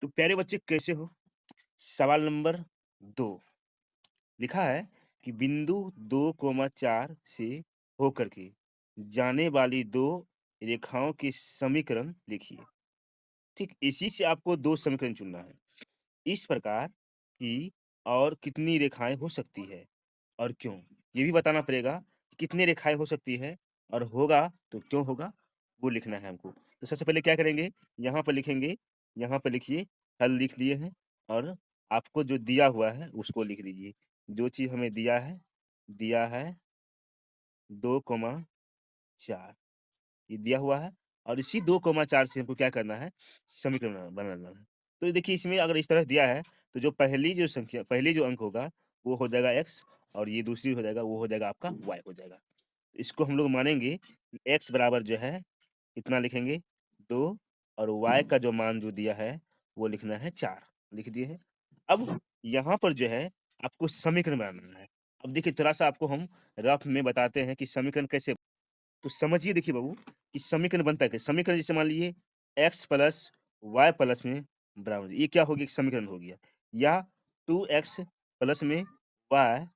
तो प्यारे बच्चे कैसे हो? सवाल नंबर 2 लिखा है कि बिंदु 2,4 से होकर के जाने वाली दो रेखाओं के समीकरण लिखिए। ठीक इसी से आपको दो समीकरण चुनना है। इस प्रकार की और कितनी रेखाएं हो सकती है और क्यों? ये भी बताना पड़ेगा कि कितनी रेखाएं हो सकती है और होगा तो क्यों होगा वो लिखना है हमको। तो सबसे पहले क्या करेंगे? यहाँ पर लिखेंगे, यहाँ पर लिखिए, हल लिख लिए हैं और आपको जो दिया हुआ है उसको लिख दीजिए। जो चीज हमें दिया है 2,4 ये दिया हुआ है और इसी 2,4 से हमको क्या करना है? समीकरण बनाना है। तो देखिए इसमें अगर इस तरह दिया है तो जो पहली जो अंक होगा वो हो जाएगा x और ये दूसरी हो जाएगा वो हो जाएगा आपका y हो जाएगा। इसको हम लोग मानेंगे कि x बराबर जो है कितना लिखेंगे 2 और y का जो मान जो दिया है वो लिखना है 4 लिख दिए हैं। अब यहाँ पर जो है आपको समीकरण बनाना है। अब देखिए थोड़ा-सा आपको हम रफ में बताते हैं कि समीकरण कैसे तो समझिए देखिए बाबू कि समीकरण बनता है कैसे? समीकरण जैसे मान लीजिए x प्लस y प्लस में बराबर ये क्या हो गया? एक समीकरण हो गया या 2x प्लस में y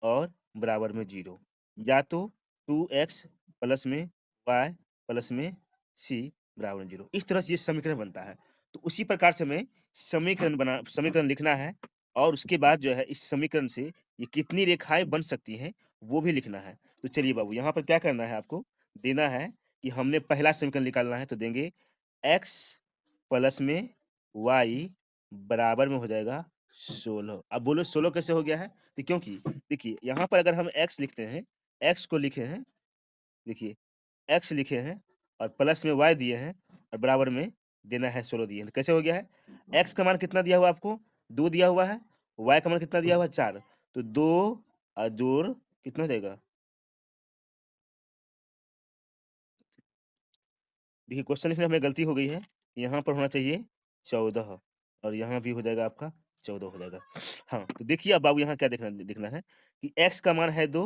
और बराबर में 0 या तो 2x प्लस में y प्लस में c बराबर 0 इस तरह से ये समीकरण बनता है। तो उसी प्रकार से हमें समीकरण लिखना है और उसके बाद जो है इस समीकरण से ये कितनी रेखाएं बन सकती हैं वो भी लिखना है। तो चलिए बाबू यहाँ पर क्या करना है आपको? देना है कि हमने पहला समीकरण निकालना है तो देंगे x प्लस में y बराबर में हो जाएगा 16। अब बोलो 16 कैसे हो गया है? तो क्योंकि देखिए यहाँ पर अगर हम x लिखते हैं, x को लिखे हैं, देखिए x लिखे हैं और प्लस में y दिए हैं और बराबर में देना है 16 दिए हैं। तो कैसे हो गया है? x का मान कितना दिया हुआ है आपको? 2 दिया हुआ है, y का मान कितना दिया हुआ है? 4 तो 2 और जोड़ कितना हो जाएगा? देखिए क्वेश्चन लिखने में हमें गलती हो गई है। यहाँ पर होना चाहिए 14 और यहाँ भी हो जाएगा आपका 14 हो जाएगा। हाँ, तो देखिए अब बाबू यहाँ क्या देखना है कि x का मान है 2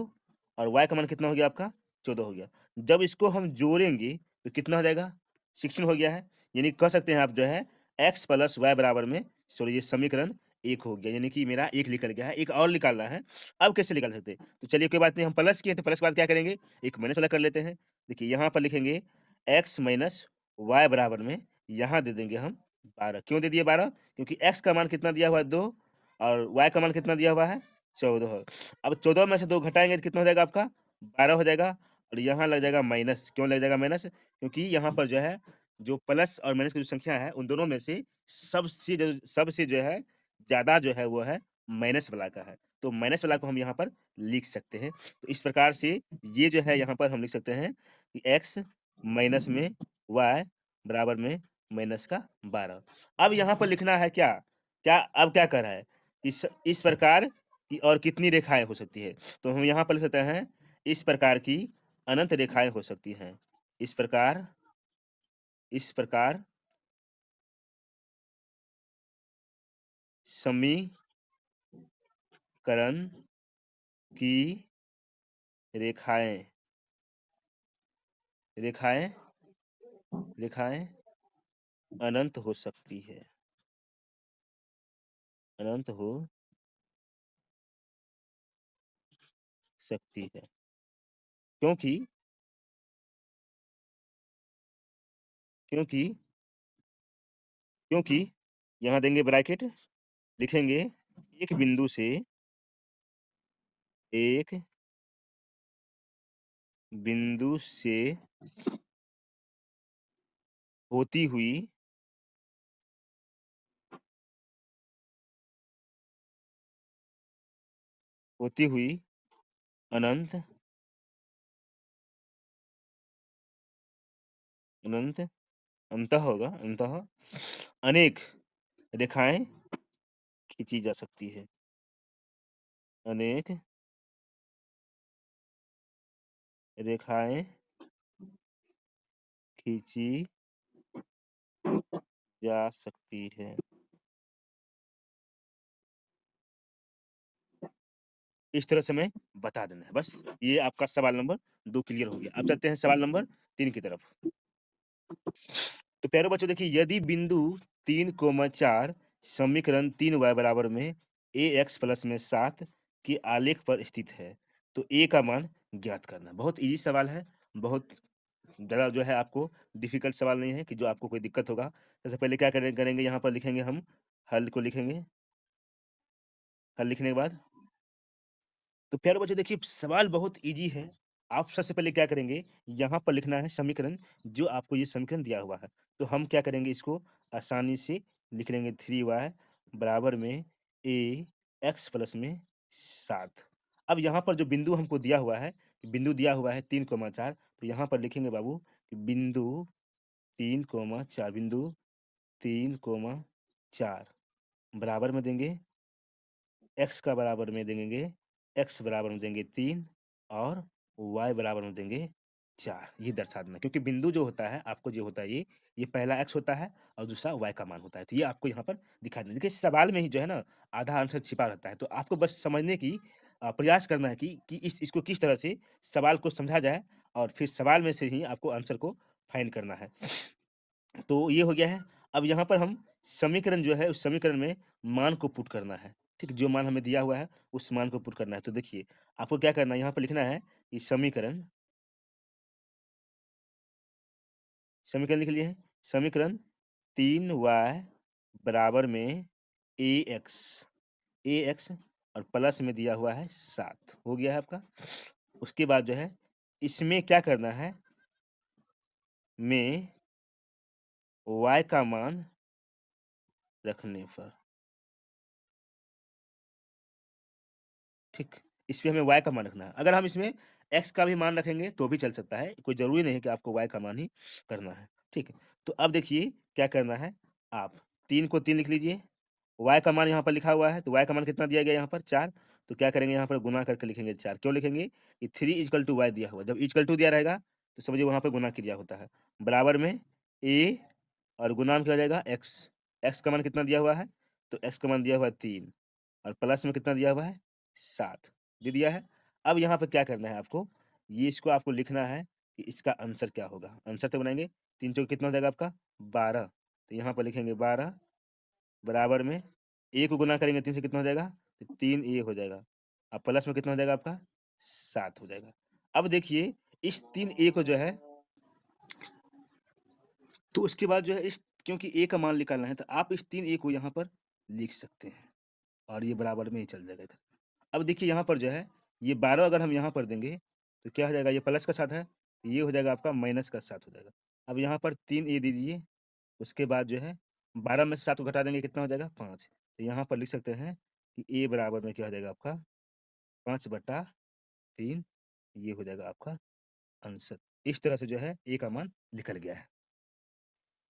और y का मान कितना हो गया आपका? 14 हो गया। जब इसको हम जोड़ेंगे तो कितना हो जाएगा? 16 हो गया है। यानी कह सकते हैं आप जो है x प्लस y बराबर में सॉरी ये समीकरण 1 हो गया। यानी कि मेरा 1 निकल गया है। एक और निकालना है। अब कैसे निकाल सकते हैं? तो चलिए कोई बात नहीं हम प्लस किए तो प्लस के बाद क्या करेंगे? एक माइनस वाला कर लेते हैं। देखिए यहाँ पर लिखेंगे x माइनस y बराबर में यहाँ दे देंगे हम 12 क्यों दे दिए 12 क्योंकि x का मान कितना दिया हुआ है 2 और y का मान कितना दिया हुआ है 14। अब 14 में से 2 घटाएंगे तो कितना हो जाएगा आपका 12 हो जाएगा और यहाँ लग जाएगा माइनस। क्यों लग जाएगा माइनस? क्योंकि यहाँ पर जो है जो प्लस और माइनस की जो संख्या है उन दोनों में से सबसे जो है ज्यादा जो है वो है माइनस वाला का है। तो माइनस वाला को हम यहाँ पर लिख सकते हैं। तो इस प्रकार से ये जो है यहाँ पर हम लिख सकते हैं कि x माइनस में y बराबर में माइनस का 12। अब यहाँ पर लिखना है क्या? अब क्या कर रहा है? इस प्रकार की और कितनी रेखाएं हो सकती है? तो हम यहाँ पर लिख सकते हैं इस प्रकार की अनंत रेखाएं हो सकती हैं। इस प्रकार समीकरण की रेखाएं रेखाएं रेखाएं अनंत हो सकती है। अनंत हो सकती है क्योंकि क्योंकि क्योंकि यहाँ देंगे ब्रैकेट लिखेंगे एक बिंदु से एक बिंदु से होती हुई होती हुई अनंत अनंत अंतः होगा अंतः अनेक रेखाएं खींची जा सकती है। अनेक रेखाएं खींची जा सकती है। इस तरह से हमें बता देना है बस। ये आपका सवाल नंबर 2 क्लियर हो गया। अब चलते हैं सवाल नंबर 3 की तरफ। तो प्यारे बच्चों देखिए यदि बिंदु 3,4 समीकरण 3y बराबर में ax प्लस में 7 के आलेख पर स्थित है, तो a का मान ज्ञात करना। बहुत इजी सवाल है, बहुत ज़्यादा जो है आपको डिफिकल्ट सवाल नहीं है कि जो आपको कोई दिक्कत होगा। सबसे पहले क्या करेंगे, यहाँ पर लिखेंगे हम हल को लिखेंगे। हल लिखने के बाद तो प्यारे बच्चों देखिए सवाल बहुत इजी है। आप सबसे पहले क्या करेंगे, यहाँ पर लिखना है समीकरण, जो आपको ये समीकरण दिया हुआ है। तो हम क्या करेंगे, इसको आसानी से लिख लेंगे 3y बराबर में a x प्लस में 7। अब यहाँ पर जो बिंदु हमको दिया हुआ है, बिंदु दिया हुआ है 3,4, तो यहाँ पर लिखेंगे बाबू कि बिंदु 3,4, बिंदु 3,4 बराबर में देंगे x का बराबर में देंगे, x बराबर में देंगे 3 और y बराबर में देंगे 4। ये दर्शा देना, क्योंकि बिंदु जो होता है आपको जो होता है ये पहला x होता है और दूसरा y का मान होता है। तो ये आपको यहाँ पर दिखा देना। देखिए सवाल में ही जो है ना आधा आंसर छिपा रहता है, तो आपको बस समझने की प्रयास करना है कि इसको किस तरह से सवाल को समझा जाए और फिर सवाल में से ही आपको आंसर को फाइंड करना है। तो ये हो गया है। अब यहाँ पर हम समीकरण जो है उस समीकरण में मान को पुट करना है। ठीक, जो मान हमें दिया हुआ है उस मान को पुट करना है। तो देखिए आपको क्या करना है, यहाँ पर लिखना है कि समीकरण समीकरण लिख लिए, समीकरण 3y बराबर में ax और प्लस में दिया हुआ है 7 हो गया है आपका। उसके बाद जो है इसमें क्या करना है, में y का मान रखने पर, ठीक, इस पे हमें y का मान रखना है। अगर हम इसमें x का भी मान रखेंगे तो भी चल सकता है, कोई ज़रूरी नहीं है कि आपको y का मान ही करना है, ठीक है। तो अब देखिए क्या करना है, आप 3 को 3 लिख लीजिए, y का मान यहाँ पर लिखा हुआ है, तो y का मान कितना दिया गया यहाँ पर 4, तो क्या करेंगे यहाँ पर गुना करके लिखेंगे 4। क्यों लिखेंगे कि 3 इक्वल टू y दिया हुआ है, जब इक्वल टू दिया रहेगा तो समझिए वहाँ पर गुना क्रिया होता है, बराबर में a और गुना में क्या हो जाएगा x। x का मान कितना दिया हुआ है, तो x का मान दिया हुआ है 3 और प्लस में कितना दिया हुआ है 7 दे दिया है। अब यहाँ पे क्या करना है आपको, ये इसको आपको लिखना है कि इसका आंसर क्या होगा। आंसर तो बनाएंगे 3 चौक कितना हो जाएगा आपका 12, तो यहाँ पर लिखेंगे 12 बराबर में a को गुना करेंगे 3 से कितना हो जाएगा, तो 3a हो जाएगा। अब प्लस में कितना हो जाएगा आपका 7 हो जाएगा। अब देखिए इस 3a को जो है, तो उसके बाद जो है इस, क्योंकि a का मान निकालना है तो आप इस 3a को यहाँ पर लिख सकते हैं और ये बराबर में ही चल जाएगा इधर। अब देखिए यहाँ पर जो है ये 12 अगर हम यहाँ पर देंगे तो क्या हो जाएगा, ये प्लस का साथ है, तो ये हो जाएगा आपका माइनस का 7 हो जाएगा। अब यहाँ पर 3a दे दीजिए, उसके बाद जो है 12 में से 7 को घटा देंगे कितना हो जाएगा 5। तो यहाँ पर लिख सकते हैं कि a बराबर में क्या हो जाएगा आपका 5/3, ये हो जाएगा आपका आंसर। इस तरह से जो है a का मान निकल गया है।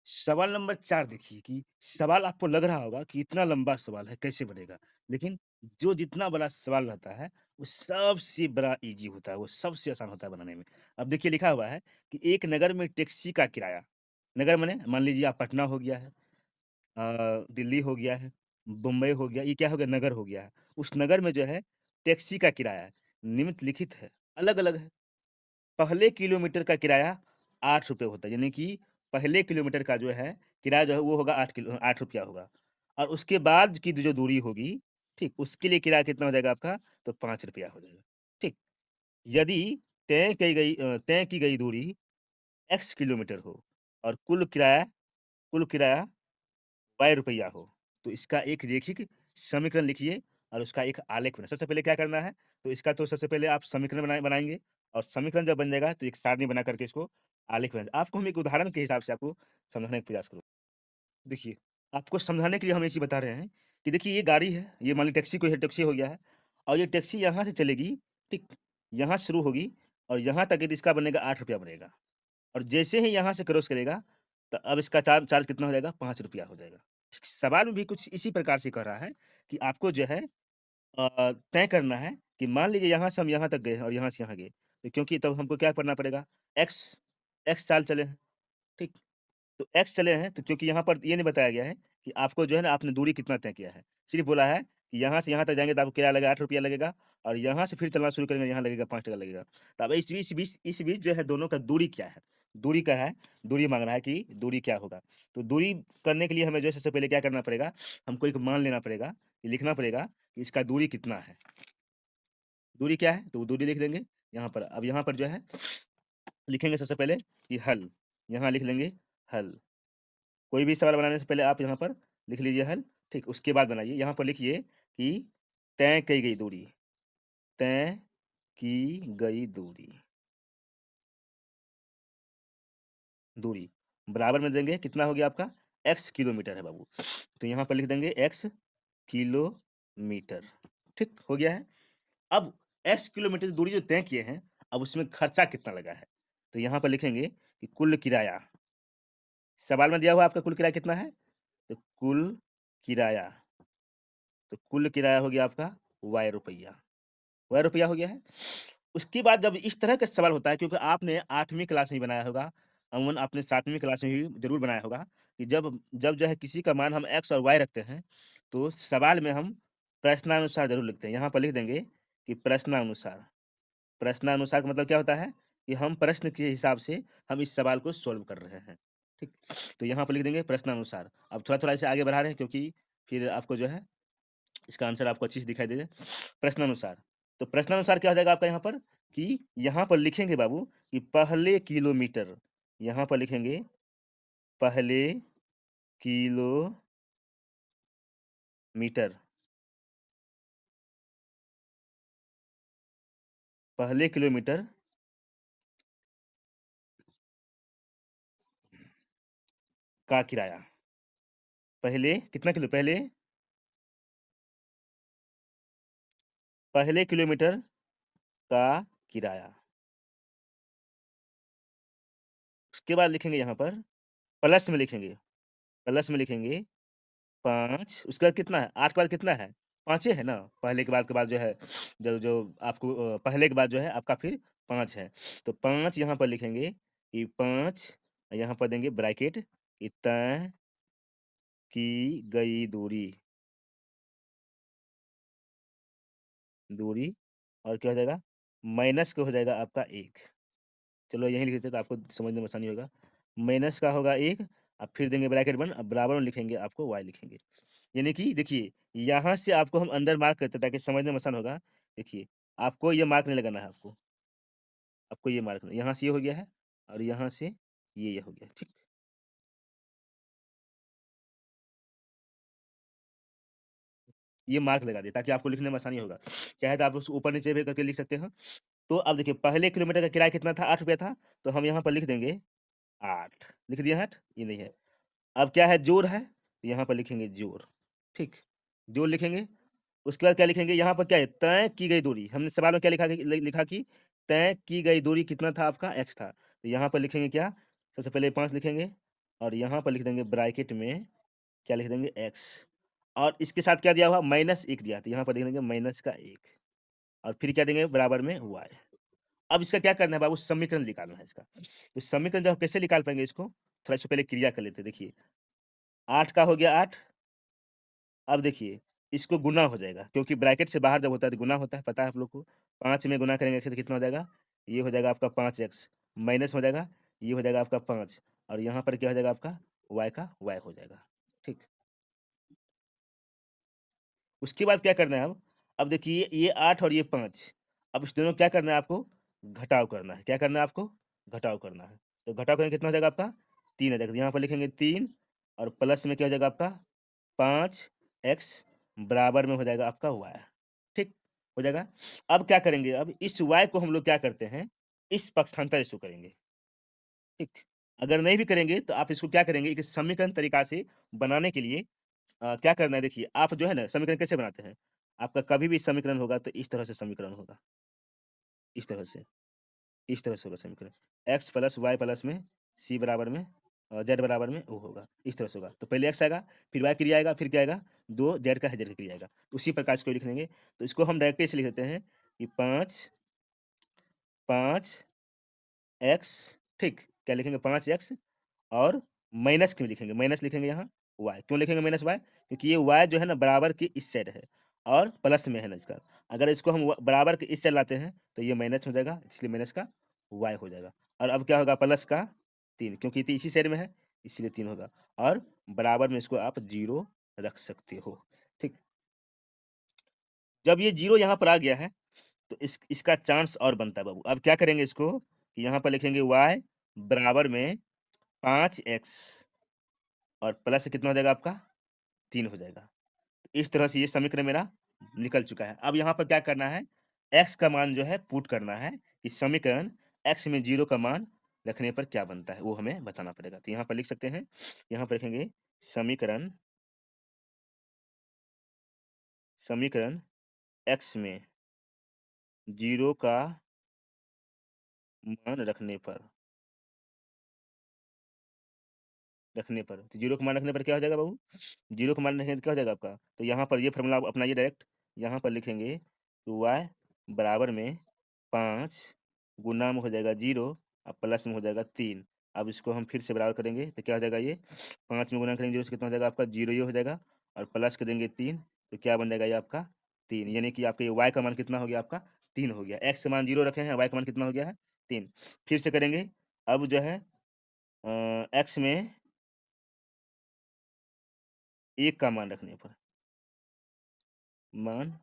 सवाल नंबर 4 देखिए कि सवाल आपको लग रहा होगा कि इतना लंबा सवाल है कैसे बनेगा, लेकिन जो जितना बड़ा सवाल रहता है वो सबसे बड़ा इजी होता है, वो सबसे आसान होता है बनाने में। अब देखिए लिखा हुआ है कि एक नगर में टैक्सी का किराया, नगर माने मान लीजिए आप पटना हो गया है, दिल्ली हो गया है, मुंबई हो गया, ये क्या हो गया नगर हो गया है। उस नगर में जो है टैक्सी का किराया निम्नलिखित है, अलग अलग है। पहले किलोमीटर का किराया 8 रुपए होता है, यानी कि पहले किलोमीटर का जो है किराया जो है वो होगा 8 रुपया होगा। और उसके बाद की जो दूरी होगी, ठीक, उसके लिए किराया कितना हो जाएगा आपका, तो 5 रुपया हो जाएगा। ठीक, यदि तय की गई दूरी x किलोमीटर हो और कुल किराया y रुपया हो, तो इसका एक रैखिक समीकरण लिखिए और उसका एक आलेख बनाइए। सबसे पहले क्या करना है, तो इसका तो सबसे पहले आप समीकरण बनाएंगे और समीकरण जब बन जाएगा तो एक सारणी बना करके इसको आलेख बनाएंगे। आपको हम एक उदाहरण के हिसाब से आपको समझाने का प्रयास करूँ। देखिए, आपको समझाने के लिए हम ये चीज़ बता रहे हैं कि देखिए ये गाड़ी है, ये मान लीजिए टैक्सी कोई है, टैक्सी हो गया है और ये टैक्सी यहाँ से चलेगी, ठीक? यहाँ शुरू होगी और यहाँ तक यदि इसका बनेगा 8 रुपया बनेगा और जैसे ही यहाँ से क्रॉस करेगा, तो अब इसका चार्ज कितना हो जाएगा, 5 रुपया हो जाएगा। सवाल में भी कुछ इसी प्रकार से कह रहा है कि आपको जो है तय करना है कि मान लीजिए यहाँ से हम यहाँ तक गए और यहाँ से यहाँ गए, तो क्योंकि तब हमको क्या करना पड़ेगा, एक्स एक्स चाल चले हैं, ठीक? तो एक्स चले हैं, तो क्योंकि यहाँ पर ये नहीं बताया गया है कि आपको जो है ना आपने दूरी कितना तय किया है। सिर्फ बोला है कि यहाँ से यहाँ तक जाएँगे तो आपको किराया लगेगा 8 रुपया लगेगा और यहाँ से फिर चलना शुरू करेंगे यहाँ लगेगा 5 टका लगेगा। तो अब इस बीच जो है दोनों का दूरी क्या है? दूरी का है, दूरी मांग रहा है कि दूरी क्या होगा। तो दूरी करने के लिए हमें जो है सबसे पहले क्या करना पड़ेगा, हमको एक मान लेना पड़ेगा, लिखना पड़ेगा कि इसका दूरी कितना है। दूरी क्या है, तो दूरी लिख देंगे यहाँ पर। अब यहाँ पर जो है लिखेंगे सबसे पहले कि हल, यहाँ लिख लेंगे हल। कोई भी सवाल बनाने से पहले आप यहाँ पर लिख लीजिए हल, ठीक। उसके बाद बनाइए, यहाँ पर लिखिए कि तय की गई दूरी, तय की गई दूरी, दूरी बराबर में देंगे कितना हो गया आपका, x किलोमीटर है बाबू। तो यहाँ पर लिख देंगे x किलोमीटर, ठीक हो गया है। अब x किलोमीटर दूरी जो तय किए हैं, अब उसमें खर्चा कितना लगा है, तो यहाँ पर लिखेंगे कि कुल किराया। सवाल में दिया हुआ आपका कुल किराया कितना है, तो कुल किराया, तो कुल किराया हो गया आपका y रुपया, y रुपया हो गया है। उसके बाद जब इस तरह का सवाल होता है, क्योंकि आपने 8वीं क्लास में बनाया होगा, अमूमन आपने 7वीं क्लास में भी ज़रूर बनाया होगा कि जब जब जो है किसी का मान हम x और y रखते हैं, तो सवाल में हम प्रश्नानुसार ज़रूर लिखते हैं। यहाँ पर लिख देंगे कि प्रश्नानुसार। प्रश्नानुसार का मतलब क्या होता है कि हम प्रश्न के हिसाब से हम इस सवाल को सॉल्व कर रहे हैं, ठीक। तो यहाँ पर लिख देंगे प्रश्नानुसार। अब थोड़ा-थोड़ा इसे आगे बढ़ा रहे हैं, क्योंकि फिर आपको जो है इसका आंसर आपको अच्छी से दिखाई दे जाए। प्रश्नानुसार, तो प्रश्नानुसार क्या हो जाएगा आपका यहाँ पर कि यहाँ पर लिखेंगे बाबू कि पहले किलोमीटर, यहाँ पर लिखेंगे पहले किलोमीटर, पहले किलोमीटर का किराया। पहले कितना किलो, पहले किलोमीटर का किराया। उसके बाद लिखेंगे यहाँ पर प्लस में लिखेंगे, प्लस में लिखेंगे 5, उसके बाद कितना है, 8 के बाद कितना है, 5 ही है ना। पहले के बाद जो है, जो जो आपको पहले के बाद जो है आपका फिर 5 है। तो 5 यहाँ पर लिखेंगे कि 5, यहाँ पर देंगे ब्रैकेट कि तय की गई दूरी, दूरी और क्या हो जाएगा, माइनस का हो जाएगा आपका 1। चलो यहीं लिख देते हैं, तो आपको समझने में आसानी होगा। माइनस का होगा 1, अब फिर देंगे ब्रैकेट बंद, अब बराबर में लिखेंगे आपको y लिखेंगे। यानी कि देखिए, यहाँ से आपको हम अंदर मार्क करते हैं ताकि समझने में आसान होगा। देखिए, आपको ये मार्क नहीं लगाना है, आपको आपको ये मार्क नहीं, यहाँ से ये हो गया है और यहाँ से ये हो गया, ठीक। ये मार्क लगा दिए ताकि आपको लिखने में आसानी होगा। चाहे तो आप उसको ऊपर नीचे भी करके लिख सकते हैं। तो अब देखिए, पहले किलोमीटर का किराया कितना था, 8 रुपया था, तो हम यहाँ पर लिख देंगे 8, लिख दिया 8, ये नहीं है। अब क्या है, जोड़ है, यहाँ पर लिखेंगे जोड़, ठीक। जोड़ लिखेंगे, उसके बाद क्या लिखेंगे, यहाँ पर क्या है, तय की गई दूरी। हमने सवाल में क्या लिखा कि तय की गई दूरी कितना था आपका, x था। तो यहाँ पर लिखेंगे क्या, सबसे पहले 5 लिखेंगे और यहाँ पर लिख देंगे ब्रैकेट में क्या लिख देंगे, x। और इसके साथ क्या दिया हुआ, -1 दिया, तो यहाँ पर लिख देंगे -1 और फिर क्या देंगे बराबर में y। अब इसका क्या करना है बाबू, समीकरण निकालना है इसका। तो समीकरण जब कैसे निकाल पाएंगे इसको, थोड़ा इससे पहले क्रिया कर लेते हैं। देखिए, 8 का हो गया 8। अब देखिए, इसको गुना हो जाएगा, क्योंकि ब्रैकेट से बाहर जब होता है तो गुना होता है, पता है आप लोग को। 5 में गुना करेंगे तो कितना हो जाएगा, ये हो जाएगा आपका 5x, माइनस हो जाएगा, ये हो जाएगा आपका 5 और यहाँ पर क्या हो जाएगा आपका y का y हो जाएगा, ठीक। उसके बाद क्या करना है अब देखिए, ये 8 और ये 5, अब इस दोनों क्या करना है आपको, घटाव करना है। क्या करना है आपको, घटाव करना है। तो घटाव करेंगे कितना हो जाएगा आपका, 3 आ जाएगा। तो यहाँ पर लिखेंगे 3 और प्लस में क्या हो जाएगा आपका 5x बराबर में हो जाएगा आपका y, ठीक हो जाएगा। अब क्या करेंगे, अब इस y को हम लोग क्या करते हैं, इस पक्षांतर इसको करेंगे, ठीक। अगर नहीं भी करेंगे तो आप इसको क्या करेंगे, एक समीकरण तरीका से बनाने के लिए क्या करना है, देखिए आप जो है ना समीकरण कैसे बनाते हैं, आपका कभी भी समीकरण होगा तो इस तरह से समीकरण होगा, इस तरह से, इस तरह से होगा समीकरण। x प्लस वाई प्लस में c बराबर में z बराबर में o होगा, इस तरह से होगा। तो पहले x आएगा, फिर y क्रिया आएगा, फिर क्या आएगा, 2 z का है, z का क्रिया आएगा। उसी प्रकार इसको लिख लेंगे। तो इसको हम डायरेक्ट ऐसे लिख देते हैं कि 5 x, ठीक। क्या लिखेंगे, 5x और माइनस क्यों लिखेंगे, माइनस लिखेंगे यहाँ y, क्यों लिखेंगे माइनस y, क्योंकि ये y जो है ना बराबर के इस साइड है और प्लस में है ना इसका। अगर इसको हम बराबर के इस साइड लाते हैं तो ये माइनस हो जाएगा, इसलिए माइनस का y हो जाएगा। और अब क्या होगा, प्लस का 3, क्योंकि इसी साइड में है इसलिए 3 होगा, और बराबर में इसको आप 0 रख सकते हो। ठीक, जब ये 0 यहाँ पर आ गया है तो इसका चांस और बनता है बाबू। अब क्या करेंगे इसको कि यहाँ पर लिखेंगे y बराबर में 5x और प्लस कितना हो जाएगा आपका 3 हो जाएगा। इस तरह से ये समीकरण मेरा निकल चुका है। अब यहाँ पर क्या करना है, x का मान जो है पुट करना है कि समीकरण x में 0 का मान रखने पर क्या बनता है, वो हमें बताना पड़ेगा। तो यहाँ पर लिख सकते हैं, यहाँ पर लिखेंगे समीकरण समीकरण x में 0 का मान रखने पर, तो 0 का मान रखने पर क्या हो जाएगा बाबू, 0 का मान रखने पर क्या हो जाएगा आपका, तो यहाँ पर ये फॉर्मूला आप अपनाइए डायरेक्ट। यहाँ पर लिखेंगे तो y बराबर में 5 गुना में हो जाएगा 0 और प्लस में हो जाएगा 3। अब इसको हम फिर से बराबर करेंगे तो क्या हो जाएगा, ये 5 में गुना करेंगे 0 से कितना हो जाएगा आपका 0 ये हो जाएगा, और प्लस कर देंगे 3 तो क्या बन जाएगा ये आपका 3, यानी कि आपके y का मान कितना हो गया आपका 3 हो गया। x का मान 0 रखे हैं, y का मान कितना हो गया है 3। फिर से करेंगे, अब जो है x में 1 का मान रखने पर मान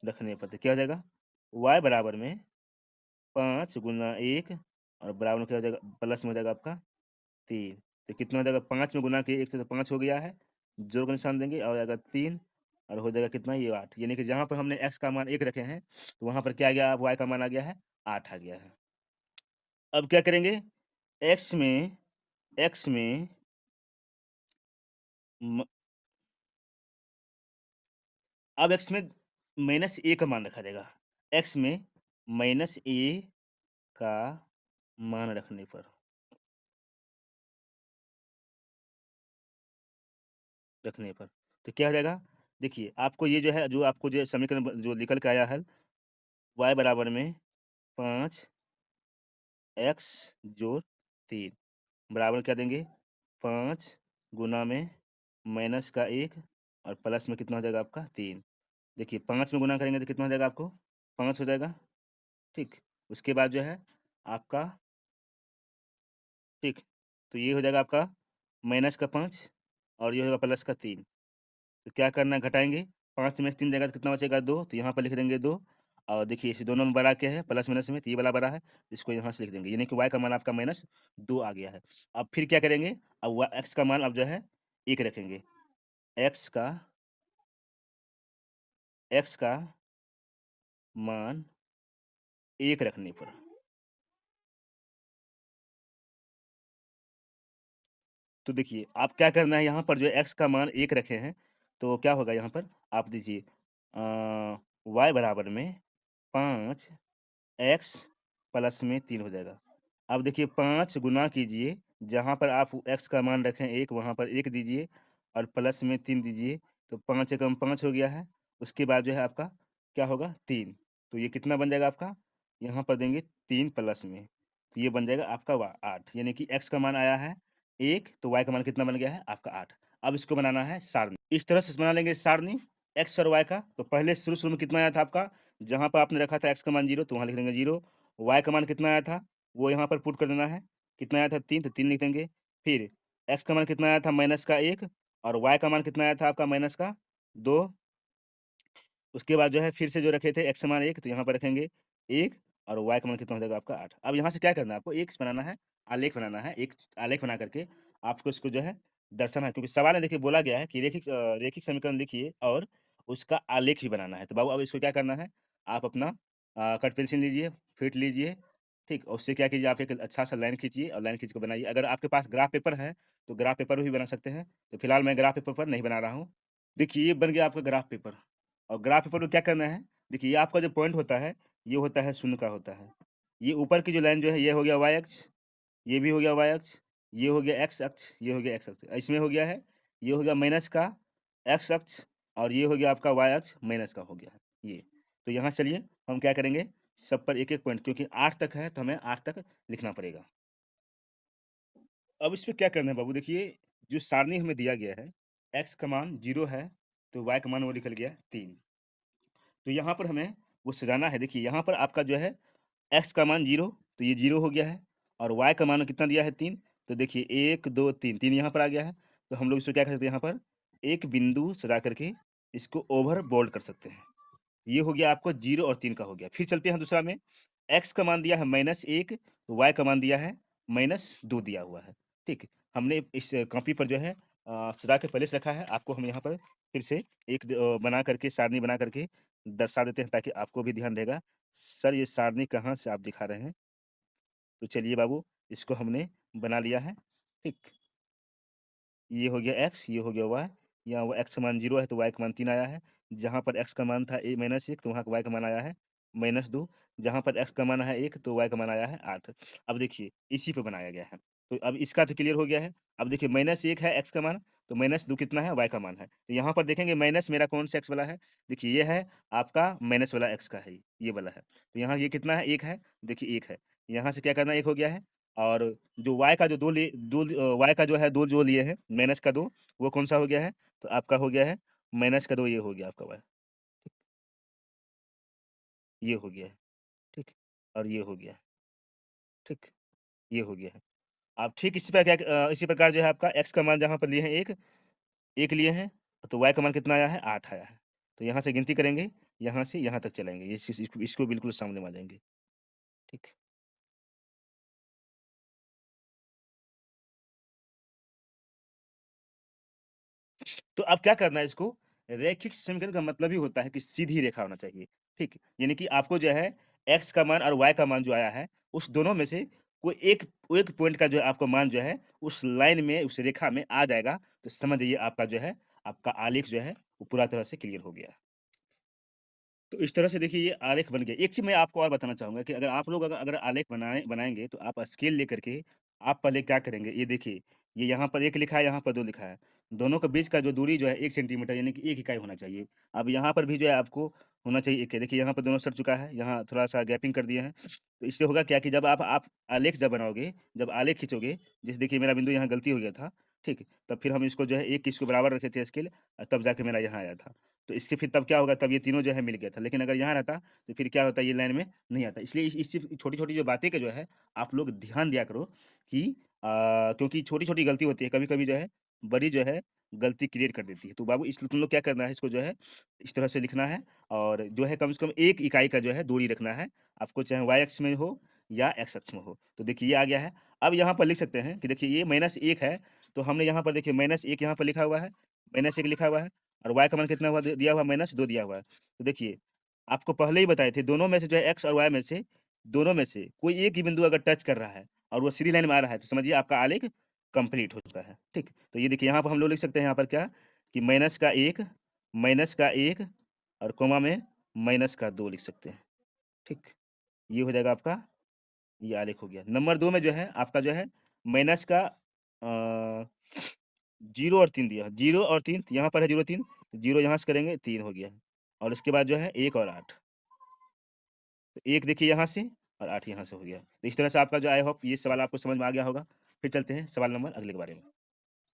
रखने पर तो क्या हो जाएगा, y बराबर में 5 गुना 1 और बराबर में क्या हो जाएगा, प्लस में हो जाएगा आपका 3। तो कितना हो जाएगा, 5 में गुना के 1 से तो 5 हो गया है, जोड़ का निशान देंगे और आएगा 3 और हो जाएगा कितना, ये 8। यानी कि जहाँ पर हमने x का मान 1 रखे हैं तो वहाँ पर क्या आ गया, y का मान आ गया है 8 आ गया है। अब क्या करेंगे, x में x में म, अब x में -a का मान रखा जाएगा। x में -a का मान रखने पर तो क्या हो जाएगा, देखिए आपको ये जो है, जो आपको जो समीकरण जो निकल के आया है, y बराबर में 5 x जोड़ 3 बराबर क्या देंगे, 5 गुना में माइनस का 1 और प्लस में कितना हो जाएगा आपका 3। देखिए 5 में गुना करेंगे तो कितना हो जाएगा आपको 5 हो जाएगा। ठीक, उसके बाद जो है आपका, ठीक, तो ये हो जाएगा आपका माइनस का 5 और ये होगा प्लस का 3। तो क्या करना है, घटाएँगे, 5 में से 3 जाएगा तो कितना बचेगा 2, तो यहाँ पर लिख देंगे 2 और देखिए इस दोनों में बड़ा क्या है, प्लस माइनस में, तो ये वाला बड़ा है, इसको यहाँ से लिख देंगे, यानी कि y का मान आपका -2 आ गया है। अब फिर क्या करेंगे, अब x का मान अब जो है 1 रखेंगे, x का x का मान 1 रखने पर, तो देखिए आप क्या करना है, यहाँ पर जो x का मान 1 रखे हैं, तो क्या होगा यहाँ पर आप दीजिए y बराबर में 5 x प्लस में 3 हो जाएगा। अब देखिए 5 गुना कीजिए, जहाँ पर आप x का मान रखें 1 वहाँ पर 1 दीजिए और प्लस में 3 दीजिए, तो 5 एकम 5 हो गया है। उसके बाद जो है आपका क्या होगा 3, तो ये कितना बन जाएगा आपका, यहाँ पर देंगे 3 प्लस में, तो ये बन जाएगा आपका 8, यानी कि x का मान आया है 1 तो y का मान कितना बन गया है आपका 8। अब इसको बनाना है सारणी, इस तरह से बना लेंगे सारणी x और y का। तो पहले शुरू में कितना आया था आपका, जहाँ पर आपने रखा था x का मान 0 तो वहाँ लिख देंगे 0, y का मान कितना आया था वो यहाँ पर पुट कर देना है, कितना आया था 3 तो 3 लिख देंगे। फिर x का मान कितना आया था माइनस का 1 और y का मान कितना आया था आपका माइनस का 2। उसके बाद जो है फिर से जो रखे थे x का मान 1 तो यहाँ पर रखेंगे 1 और y का मान कितना हो जाएगा आपका 8। अब यहाँ से क्या करना है आपको, एक बनाना है, आलेख बनाना है, एक आलेख बना करके आपको इसको जो है दर्शाना है, क्योंकि सवाल में देखिए बोला गया है कि रेखिक समीकरण लिखिए और उसका आलेख भी बनाना है। तो बाबू अब इसको क्या करना है, आप अपना कट पेंसिल लीजिए, फीट लीजिए, ठीक, और उससे क्या कीजिए, आप एक अच्छा-सा लाइन खींचिए और लाइन खींच के बनाइए। अगर आपके पास ग्राफ पेपर है, तो ग्राफ पेपर भी बना सकते हैं। तो फिलहाल मैं ग्राफ पेपर पर नहीं बना रहा हूँ। देखिए ये बन गया आपका ग्राफ पेपर, और ग्राफ पेपर में क्या करना है, देखिए ये आपका जो पॉइंट होता है, ये होता है शून्य का होता है। ये ऊपर की जो लाइन जो है, ये हो गया y अक्ष, ये भी हो गया y अक्ष, ये हो गया x अक्ष, ये हो गया x अक्ष। इसमें हो गया है, ये हो गया माइनस का x अक्ष और ये हो गया आपका y अक्ष माइनस का हो गया है ये। तो यहाँ चलिए हम क्या करेंगे, सब पर एक-एक पॉइंट, क्योंकि 8 तक है तो हमें 8 तक लिखना पड़ेगा। अब इस पे क्या करना है बाबू, देखिए जो सारणी हमें दिया गया है, x का मान 0 है, तो y का मान वो निकल गया 3। तो यहाँ पर हमें वो सजाना है, देखिए यहाँ पर आपका जो है x का मान 0 तो ये 0 हो गया है, और y का मान कितना दिया है 3, तो देखिए 1 2 3 3 यहाँ पर आ गया है। तो हम लोग इसको क्या कर सकते हैं, यहाँ पर एक बिंदु सजा करके इसको ओवर बोल्ड कर सकते हैं। ये हो गया आपको 0 और 3 का हो गया। फिर चलते हैं दूसरा में, x का मान दिया है -1, तो y का मान दिया है -2 दिया हुआ है। ठीक, हमने इस कॉपी पर जो है सजा के पहले से रखा है। आपको हम यहाँ पर फिर से एक बना करके, सारणी बना करके दर्शा देते हैं, ताकि आपको भी ध्यान रहेगा, सर ये सारणी कहाँ से आप दिखा रहे हैं। तो चलिए बाबू, इसको हमने बना लिया है। ठीक, ये हो गया x, ये हो गया y। यहाँ वो x का मान 0 है तो y का मान 3 आया है। जहाँ पर x का मान था -1, तो वहाँ का y का मान आया है -2। जहाँ पर x का मान है 1, तो y का मान आया है 8। अब देखिए इसी पे बनाया गया है। तो अब इसका तो क्लियर हो गया है। अब देखिए -1 है x का मान, तो -2 कितना है, y का मान है। तो यहाँ पर देखेंगे माइनस मेरा कौन सा x वाला है, देखिए ये है आपका माइनस वाला x का है, ये वाला है। तो यहाँ ये कितना है, 1 है, देखिए 1 है। यहाँ से क्या करना है, 1 हो गया है। और जो y का जो y का जो है 2 जो लिए हैं, माइनस का 2, वो कौन-सा हो गया है? तो आपका हो गया है माइनस का 2, ये हो गया आपका y, ये हो गया है, ठीक? और ये हो गया है, ठीक? ये हो गया है। अब ठीक इसी प्रकार जो है आपका x का मान जहाँ पर लिए हैं 1, 1 लिए हैं, तो y का मान कितना आया है? 8 आया है। तो यहाँ से गिनती करेंगे, यहाँ से यहाँ तक चलेंगे, ये इसको बिल्कुल सामने में आ जाएँगे, ठीक? तो अब क्या करना है इसको, रैखिक समीकरण का मतलब ही होता है कि सीधी रेखा होना चाहिए, ठीक? यानी कि आपको जो है x का मान और y का मान जो आया है, उस दोनों में से कोई एक पॉइंट का जो है आपका मान जो है, उस लाइन में, उस रेखा में आ जाएगा, तो समझ जाइए आपका जो है, आपका आलेख जो है, वो पूरा तरह से क्लियर हो गया। तो इस तरह से देखिए ये आलेख बन गया। एक चीज़ मैं आपको और बताना चाहूँगा कि अगर आप लोग अगर अगर आलेख बनाएँगे, तो आप स्केल लेकर के आप पहले क्या करेंगे, ये देखिए, ये यहाँ पर 1 लिखा है, यहाँ पर 2 लिखा है। दोनों के बीच का जो दूरी जो है 1 सेंटीमीटर, यानी कि 1 इकाई होना चाहिए। अब यहाँ पर भी जो है आपको होना चाहिए 1, देखिए यहाँ पर दोनों सट चुका है, यहाँ थोड़ा-सा गैपिंग कर दिए हैं। तो इससे होगा क्या कि जब आप आलेख जब बनाओगे, जब आलेख खींचोगे, जैसे देखिए मेरा बिंदु यहाँ गलती हो गया था, ठीक? तब फिर हम इसको जो है 1 की इसको बराबर रखे थे स्केल, तब जाके मेरा यहाँ आया था। तो इसके फिर तब क्या होगा, तब ये तीनों जो है मिल गया था। लेकिन अगर यहाँ रहता, तो फिर क्या होता, ये लाइन में नहीं आता। इसलिए इस छोटी-छोटी जो बातें का जो है आप लोग ध्यान दिया करो कि क्योंकि छोटी-छोटी गलती होती है, कभी-कभी जो है बड़ी जो है गलती क्रिएट कर देती है। तो बाबू इसलिए तुम लोग क्या करना है, इसको जो है इस तरह से लिखना है, और जो है कम से कम 1 इकाई का जो है दूरी रखना है। आपको चाहे y अक्ष में हो या x अक्ष में हो। तो देखिए ये आ गया है। अब यहाँ पर लिख सकते हैं कि देखिए ये -1 है, तो हमने यहाँ पर देखिए -1 यहाँ पर लिखा हुआ है, -1 लिखा हुआ है, और y का मान कितना हुआ, दिया हुआ -2 दिया हुआ है। तो देखिए, आपको पहले ही बताए थे, दोनों में से जो है x और y में से, दोनों में से कोई एक ही बिंदु अगर टच कर रहा है और वो सीधी लाइन में आ रहा है, तो समझिए आपका आलेख कंप्लीट हो चुका है, ठीक? तो ये देखिए यहाँ पर हम लोग लिख सकते हैं, यहाँ पर क्या कि -1 और कोमा में -2 लिख सकते हैं, ठीक? ये हो जाएगा आपका, ये आलेख हो गया। नंबर 2 में जो है आपका जो है माइनस का 0 और 3 दिया है। 0 और 3, यहाँ पर है 0 3, 0 यहाँ से करेंगे 3 हो गया। और उसके बाद जो है 1 और 8। तो 1 देखिए यहाँ से, और 8 यहाँ से हो गया। तो इस तरह से आपका जो आई होप ये सवाल आपको समझ में आ गया होगा। फिर चलते हैं सवाल नंबर अगले के बारे में।